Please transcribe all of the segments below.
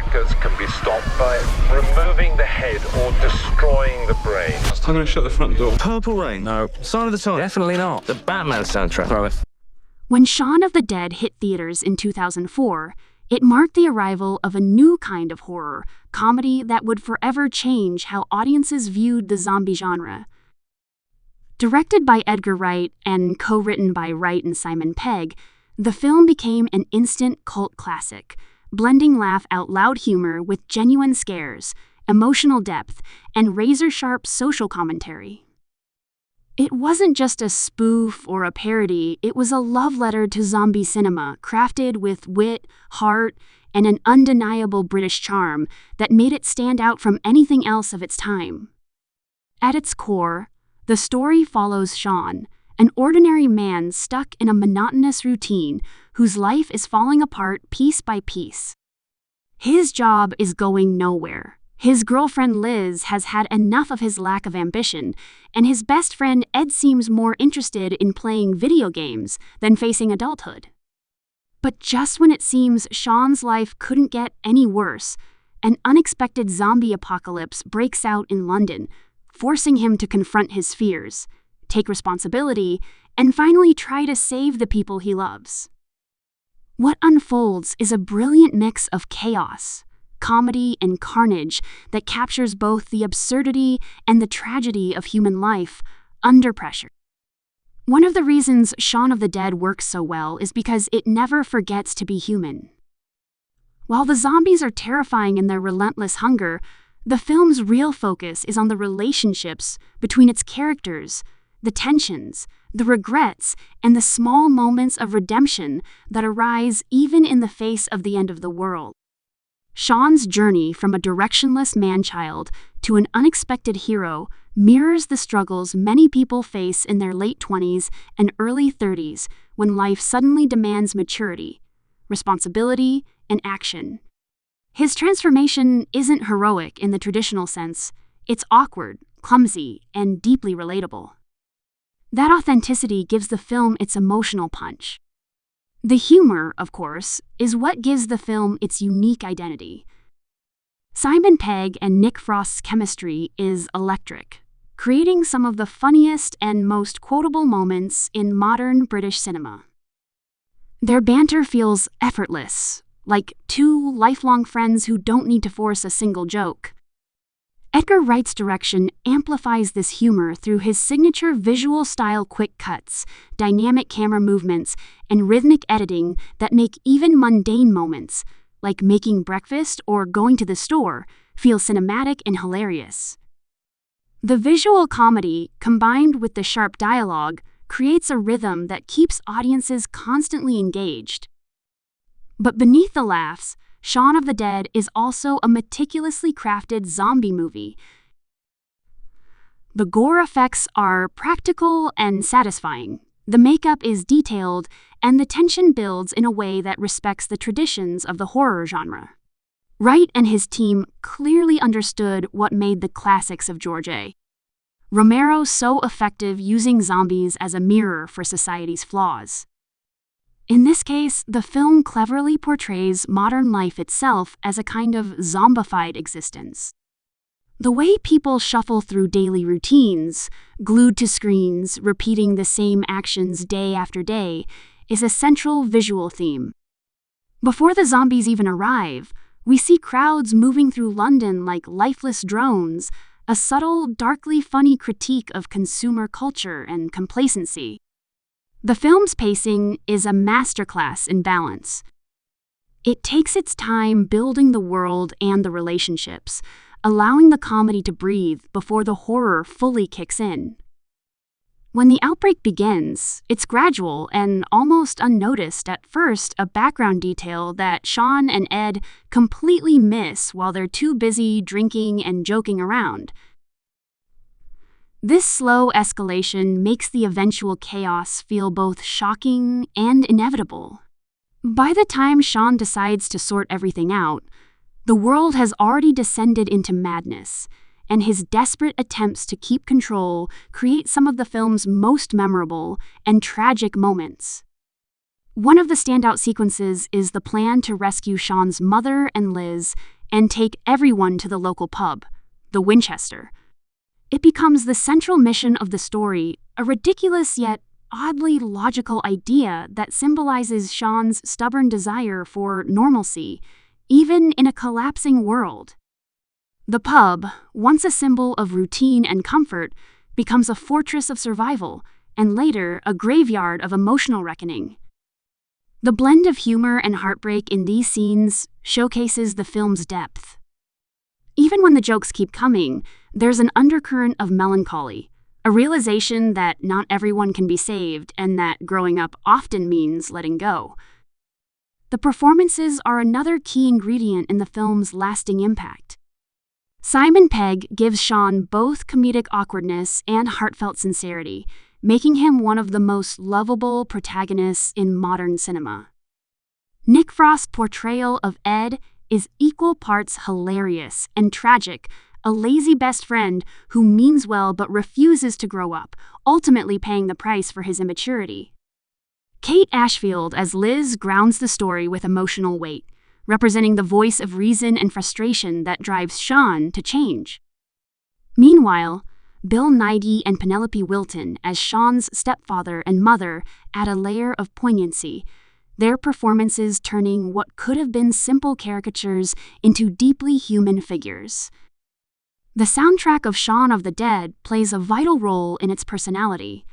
attackers can be stopped by removing the head or destroying the brain. I'm going to shut the front door. Purple Rain. No. Sign of the Times. Definitely not. The Batman soundtrack. Throw it. When Shaun of the Dead hit theaters in 2004, it marked the arrival of a new kind of horror, comedy that would forever change how audiences viewed the zombie genre. Directed by Edgar Wright and co-written by Wright and Simon Pegg, the film became an instant cult classic, blending laugh-out-loud humor with genuine scares, emotional depth, and razor-sharp social commentary. It wasn't just a spoof or a parody, it was a love letter to zombie cinema, crafted with wit, heart, and an undeniable British charm that made it stand out from anything else of its time. At its core, the story follows Shaun, an ordinary man stuck in a monotonous routine whose life is falling apart piece by piece. His job is going nowhere. His girlfriend Liz has had enough of his lack of ambition, and his best friend Ed seems more interested in playing video games than facing adulthood. But just when it seems Shaun's life couldn't get any worse, an unexpected zombie apocalypse breaks out in London, forcing him to confront his fears, take responsibility, and finally try to save the people he loves. What unfolds is a brilliant mix of chaos, comedy, and carnage that captures both the absurdity and the tragedy of human life under pressure. One of the reasons Shaun of the Dead works so well is because it never forgets to be human. While the zombies are terrifying in their relentless hunger, the film's real focus is on the relationships between its characters, the tensions, the regrets, and the small moments of redemption that arise even in the face of the end of the world. Shaun's journey from a directionless man-child to an unexpected hero mirrors the struggles many people face in their late 20s and early 30s when life suddenly demands maturity, responsibility, and action. His transformation isn't heroic in the traditional sense, it's awkward, clumsy, and deeply relatable. That authenticity gives the film its emotional punch. The humor, of course, is what gives the film its unique identity. Simon Pegg and Nick Frost's chemistry is electric, creating some of the funniest and most quotable moments in modern British cinema. Their banter feels effortless, like two lifelong friends who don't need to force a single joke. Edgar Wright's direction amplifies this humor through his signature visual-style quick cuts, dynamic camera movements, and rhythmic editing that make even mundane moments, like making breakfast or going to the store, feel cinematic and hilarious. The visual comedy, combined with the sharp dialogue, creates a rhythm that keeps audiences constantly engaged. But beneath the laughs, Shaun of the Dead is also a meticulously crafted zombie movie. The gore effects are practical and satisfying. The makeup is detailed, and the tension builds in a way that respects the traditions of the horror genre. Wright and his team clearly understood what made the classics of George A. Romero so effective using zombies as a mirror for society's flaws. In this case, the film cleverly portrays modern life itself as a kind of zombified existence. The way people shuffle through daily routines, glued to screens, repeating the same actions day after day, is a central visual theme. Before the zombies even arrive, we see crowds moving through London like lifeless drones, a subtle, darkly funny critique of consumer culture and complacency. The film's pacing is a masterclass in balance. It takes its time building the world and the relationships, allowing the comedy to breathe before the horror fully kicks in. When the outbreak begins, it's gradual and almost unnoticed at first, a background detail that Shaun and Ed completely miss while they're too busy drinking and joking around. This slow escalation makes the eventual chaos feel both shocking and inevitable. By the time Shaun decides to sort everything out, the world has already descended into madness, and his desperate attempts to keep control create some of the film's most memorable and tragic moments. One of the standout sequences is the plan to rescue Shaun's mother and Liz, and take everyone to the local pub, the Winchester. It becomes the central mission of the story, a ridiculous yet oddly logical idea that symbolizes Shaun's stubborn desire for normalcy, even in a collapsing world. The pub, once a symbol of routine and comfort, becomes a fortress of survival, and later a graveyard of emotional reckoning. The blend of humor and heartbreak in these scenes showcases the film's depth. Even when the jokes keep coming, there's an undercurrent of melancholy, a realization that not everyone can be saved and that growing up often means letting go. The performances are another key ingredient in the film's lasting impact. Simon Pegg gives Shaun both comedic awkwardness and heartfelt sincerity, making him one of the most lovable protagonists in modern cinema. Nick Frost's portrayal of Ed is equal parts hilarious and tragic, a lazy best friend who means well but refuses to grow up, ultimately paying the price for his immaturity. Kate Ashfield as Liz grounds the story with emotional weight, representing the voice of reason and frustration that drives Shaun to change. Meanwhile, Bill Nighy and Penelope Wilton as Shaun's stepfather and mother add a layer of poignancy, their performances turning what could have been simple caricatures into deeply human figures. The soundtrack of Shaun of the Dead plays a vital role in its personality.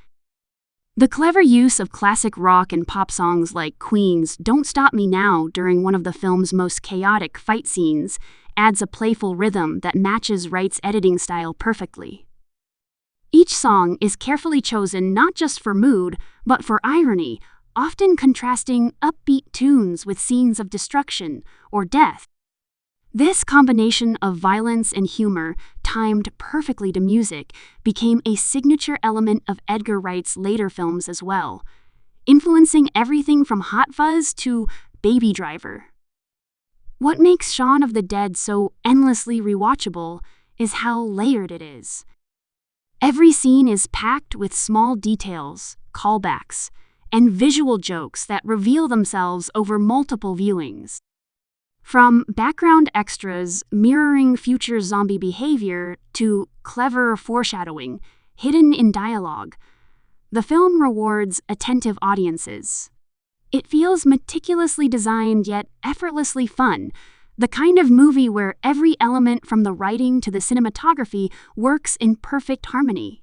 The clever use of classic rock and pop songs like Queen's Don't Stop Me Now during one of the film's most chaotic fight scenes adds a playful rhythm that matches Wright's editing style perfectly. Each song is carefully chosen not just for mood, but for irony, often contrasting upbeat tunes with scenes of destruction or death. This combination of violence and humor, timed perfectly to music, became a signature element of Edgar Wright's later films as well, influencing everything from Hot Fuzz to Baby Driver. What makes Shaun of the Dead so endlessly rewatchable is how layered it is. Every scene is packed with small details, callbacks, and visual jokes that reveal themselves over multiple viewings. From background extras mirroring future zombie behavior to clever foreshadowing hidden in dialogue, the film rewards attentive audiences. It feels meticulously designed yet effortlessly fun, the kind of movie where every element from the writing to the cinematography works in perfect harmony.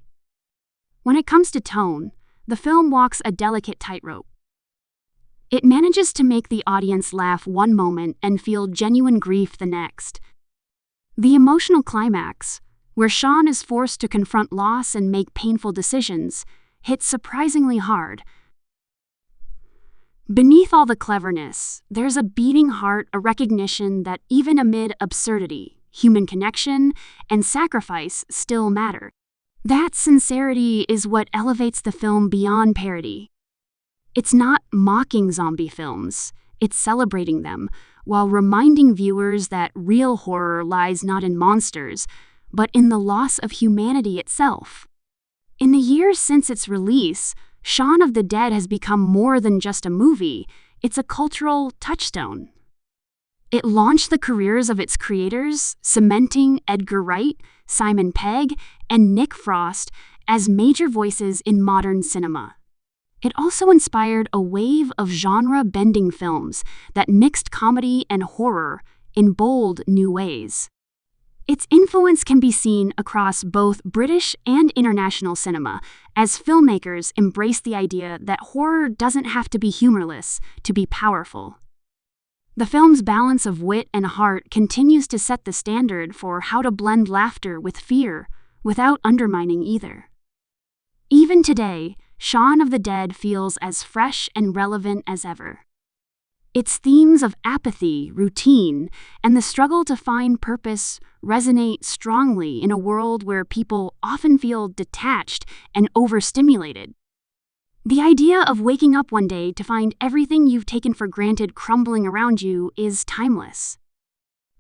When it comes to tone, the film walks a delicate tightrope. It manages to make the audience laugh one moment and feel genuine grief the next. The emotional climax, where Shaun is forced to confront loss and make painful decisions, hits surprisingly hard. Beneath all the cleverness, there's a beating heart, a recognition that even amid absurdity, human connection and sacrifice still matter. That sincerity is what elevates the film beyond parody. It's not mocking zombie films, it's celebrating them, while reminding viewers that real horror lies not in monsters, but in the loss of humanity itself. In the years since its release, Shaun of the Dead has become more than just a movie, it's a cultural touchstone. It launched the careers of its creators, cementing Edgar Wright, Simon Pegg, and Nick Frost as major voices in modern cinema. It also inspired a wave of genre-bending films that mixed comedy and horror in bold new ways. Its influence can be seen across both British and international cinema, as filmmakers embrace the idea that horror doesn't have to be humorless to be powerful. The film's balance of wit and heart continues to set the standard for how to blend laughter with fear, without undermining either. Even today, Shaun of the Dead feels as fresh and relevant as ever. Its themes of apathy, routine, and the struggle to find purpose resonate strongly in a world where people often feel detached and overstimulated. The idea of waking up one day to find everything you've taken for granted crumbling around you is timeless.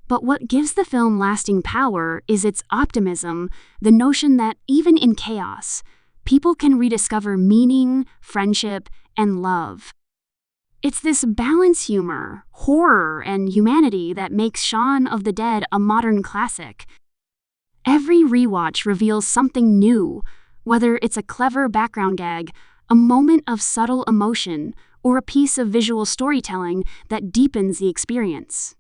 But what gives the film lasting power is its optimism, the notion that even in chaos, people can rediscover meaning, friendship, and love. It's this balance humor, horror, and humanity that makes Shaun of the Dead a modern classic. Every rewatch reveals something new, whether it's a clever background gag, a moment of subtle emotion, or a piece of visual storytelling that deepens the experience.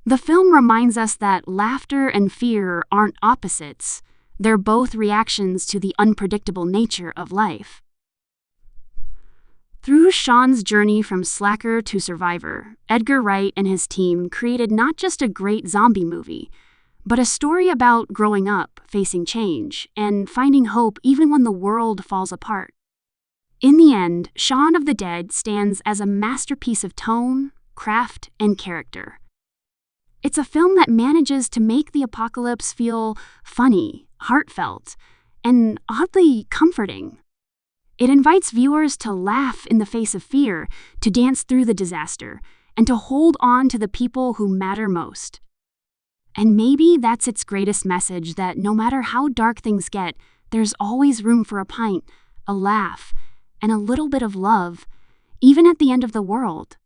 The film reminds us that laughter and fear aren't opposites. They're both reactions to the unpredictable nature of life. Through Shaun's journey from slacker to survivor, Edgar Wright and his team created not just a great zombie movie, but a story about growing up, facing change, and finding hope even when the world falls apart. In the end, Shaun of the Dead stands as a masterpiece of tone, craft, and character. It's a film that manages to make the apocalypse feel funny, heartfelt, and oddly comforting. It invites viewers to laugh in the face of fear, to dance through the disaster, and to hold on to the people who matter most. And maybe that's its greatest message, that no matter how dark things get, there's always room for a pint, a laugh, and a little bit of love, even at the end of the world.